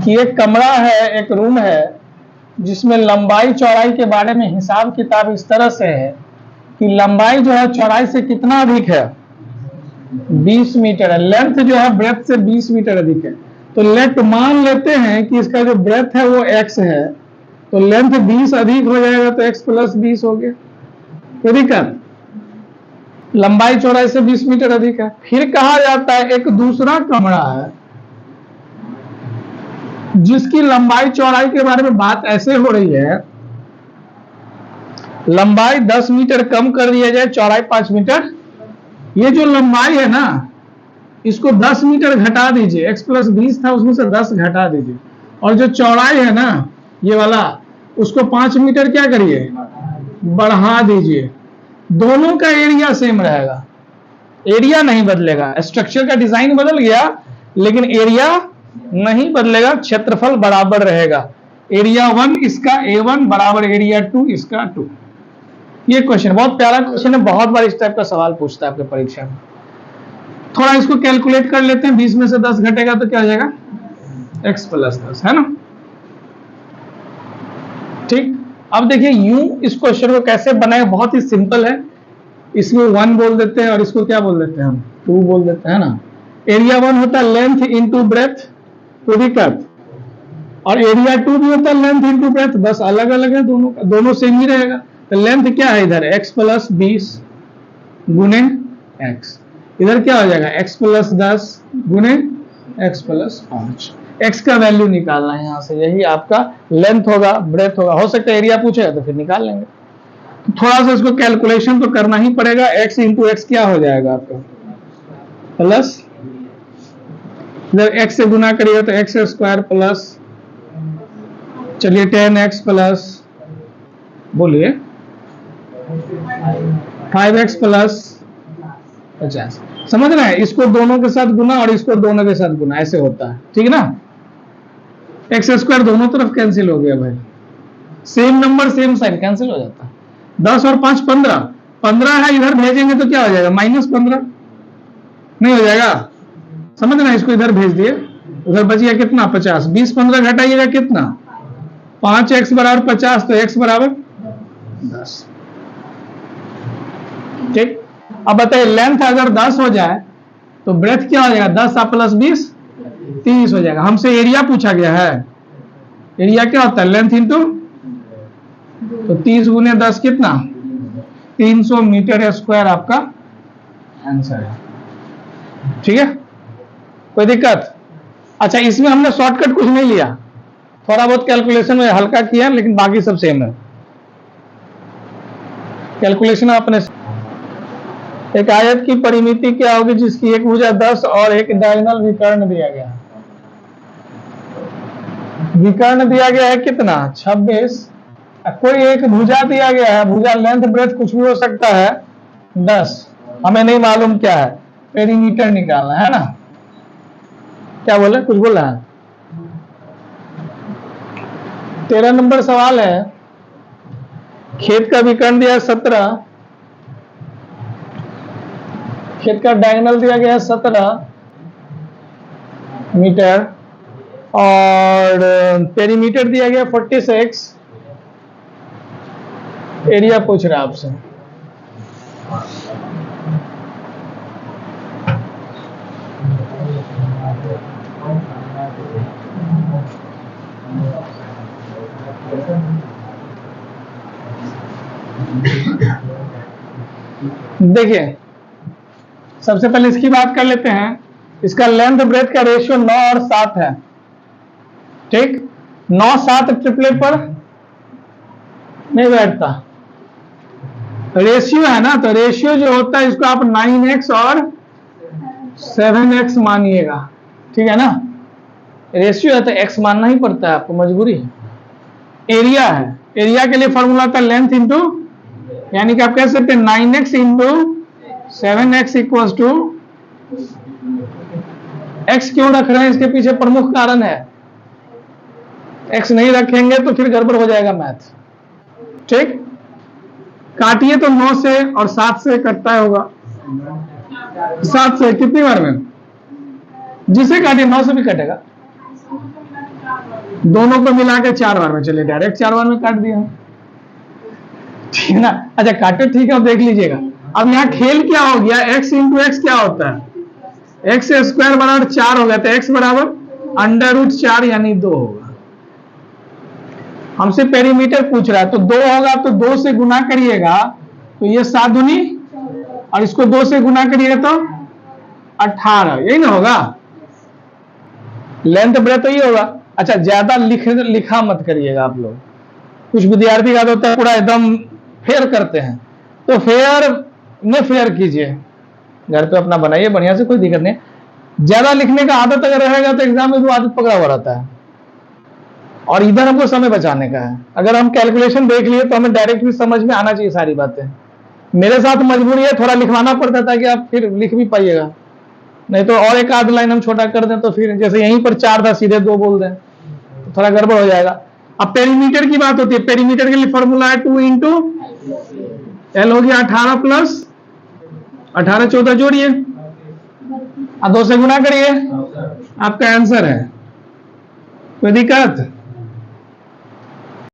कि एक कमरा है, एक रूम है, जिसमें लंबाई चौड़ाई के बारे में हिसाब किताब इस तरह से है कि लंबाई जो है चौड़ाई से कितना अधिक है, 20 मीटर है। लेंथ जो है ब्रेथ से 20 मीटर अधिक है। तो लेट मान लेते हैं कि इसका जो ब्रेथ है वो x है, तो लेंथ 20 अधिक हो जाएगा तो x प्लस 20 हो गया। कोई दिक्कत? लंबाई चौड़ाई से 20 मीटर अधिक है। फिर कहा जाता है एक दूसरा कमरा है जिसकी लंबाई चौड़ाई के बारे में बात ऐसे हो रही है, लंबाई 10 मीटर कम कर दिया जाए, चौड़ाई 5 मीटर। ये जो लंबाई है ना, इसको 10 मीटर घटा दीजिए, x प्लस 20 था उसमें से 10 घटा दीजिए, और जो चौड़ाई है ना ये वाला, उसको 5 मीटर क्या करिए, बढ़ा दीजिए। दोनों का एरिया सेम रहेगा, एरिया नहीं बदलेगा। स्ट्रक्चर का डिजाइन बदल गया लेकिन एरिया नहीं बदलेगा, क्षेत्रफल बराबर रहेगा। एरिया 1 इसका A1 बराबर एरिया 2 इसका 2। ये क्वेश्चन बहुत प्यारा क्वेश्चन है, बहुत बार इस टाइप का सवाल पूछता है आपके परीक्षा में। थोड़ा इसको कैलकुलेट कर लेते हैं, 20 में से 10 घटेगा तो क्या हो जाएगा, x प्लस 10, है ना। ठीक, अब देखिए यूं इस क्वेश्चन को कैसे बनाए, बहुत ही सिंपल है। इसमें 1 बोल देते हैं और इसको क्या बोल देते हैं हम, 2 बोल देते हैं ना। एरिया 1 होता है लेंथ इंटू ब्रेथ, कोई दिक्कत, और एरिया 2 भी होता है लेंथ इंटू ब्रेथ, बस अलग अलग है दोनों का, दोनों सेम ही रहेगा। तो लेंथ क्या है इधर, x प्लस 20 गुने x, इधर क्या हो जाएगा x प्लस 10 गुने x प्लस 5। x का वैल्यू निकालना है यहां से, यही आपका लेंथ होगा, ब्रेथ होगा। हो सकता है एरिया पूछेगा तो फिर निकाल लेंगे। तो थोड़ा सा इसको कैलकुलेशन तो करना ही पड़ेगा। x इंटू एक्स क्या हो जाएगा आपका, प्लस, इधर x से गुना करिएगा तो x स्क्वायर प्लस, चलिए 10x प्लस, बोलिए 5x प्लस 50। समझ रहे हैं, इसको दोनों के साथ गुना और इसको दोनों के साथ गुना, ऐसे होता है, ठीक है ना। एक्स स्क्वायर दोनों तरफ कैंसिल हो गया भाई, same number same sign cancel हो जाता है। 10 और 5 15, 15 है, इधर भेजेंगे तो क्या हो जाएगा, -15 नहीं हो जाएगा। समझ रहे हैं, इसको इधर भेज दिए, उधर बच गया कितना, 50। 20 15 घटाइएगा कितना, 5x बराबर 50, तो x बराबर 10। ठीक, अब बताइए लेंथ अगर 10 हो जाए तो ब्रेथ क्या हो जाएगा, 10 प्लस 20 30 हो जाएगा। हमसे एरिया पूछा गया है, एरिया क्या होता है, लेंथ इंटू, तो 30 गुने 10 कितना, 300 मीटर स्क्वायर आपका आंसर है। ठीक है, कोई दिक्कत? अच्छा, इसमें हमने शॉर्टकट कुछ नहीं लिया, थोड़ा बहुत कैलकुलेशन में हल्का किया, लेकिन बाकी सब सेम है। कैलकुलेशन अपने, एक आयत की परिमिति क्या होगी जिसकी एक भुजा 10 और एक डायगोनल विकर्ण दिया गया। विकर्ण दिया गया है कितना, 26। कोई एक भुजा दिया गया है, भुजा लेंथ ब्रेथ कुछ भी हो सकता है, 10, हमें नहीं मालूम क्या है, पेरीमीटर निकालना है ना। क्या बोले, कुछ बोला है। 13 नंबर सवाल है, खेत का विकर्ण दिया है 17, खेत का डायगोनल दिया गया है 17 मीटर और पेरीमीटर दिया गया 46, एरिया पूछ रहा है आपसे। देखिए सबसे पहले इसकी बात कर लेते हैं। इसका लेंथ ब्रेथ का रेशियो 9 और 7 है। ठीक, 9 7 ट्रिपलेट पर नहीं बैठता, रेशियो है ना, तो रेशियो जो होता है इसको आप 9x और 7x मानिएगा, ठीक है ना। रेशियो है तो x मानना ही पड़ता है, आपको मजबूरी है। एरिया है, एरिया के लिए फॉर्मूला था लेंथ इंटू, यानी कि आप कह सकते हैं 9x into 7x equals to, x क्यों रख रहे हैं, इसके पीछे प्रमुख कारण है, x नहीं रखेंगे तो फिर गड़बड़ हो जाएगा मैथ। ठीक, काटिए तो 9 से और 7 से कटता होगा, 7 से कितनी बार में, जिसे काटिए 9 से भी कटेगा, दोनों को मिला के 4 बार में, चलिए डायरेक्ट 4 बार में काट दिया, ठीक है ना। अच्छा काटे, ठीक है, अब देख लीजिएगा। अब यहाँ खेल क्या हो गया, x इंटू एक्स क्या होता है, एक्स स्क्वायर बराबर 4 हो गया, तो x बराबर √4 यानी 2 होगा। हमसे पेरीमीटर पूछ रहा है, तो 2 होगा, तो 2 से गुना करिएगा तो ये 7 दूनी, और इसको 2 से गुना करिएगा तो 18, यही ना होगा, लेंथ ब्रेथ तो ये होगा। अच्छा ज्यादा लिखा मत करिएगा आप लोग, कुछ विद्यार्थी का होता है पूरा एकदम फेयर करते हैं, तो फेयर में फेयर कीजिए, घर पे अपना बनाइए बढ़िया से, कोई दिक्कत नहीं। ज्यादा लिखने का आदत अगर रहेगा तो एग्जाम में वो आदत पकड़ा हुआ रहता है, और इधर हमको समय बचाने का है। अगर हम कैलकुलेशन देख लिए तो हमें डायरेक्ट भी समझ में आना चाहिए सारी बातें। मेरे साथ मजबूरी है, थोड़ा लिखवाना पड़ता था कि आप फिर लिख भी पाइएगा, नहीं तो और एक आध लाइन हम छोटा कर दें तो फिर जैसे यहीं पर 4 था सीधे 2 बोल दें तो थोड़ा गड़बड़ हो जाएगा। अब पेरीमीटर की बात होती है, पेरीमीटर के लिए फॉर्मूला है 2 इंटू एल हो गया 18 प्लस 18 14 जोड़िए, अब 2 से गुना करिए, आपका आंसर है। कोई दिक्कत?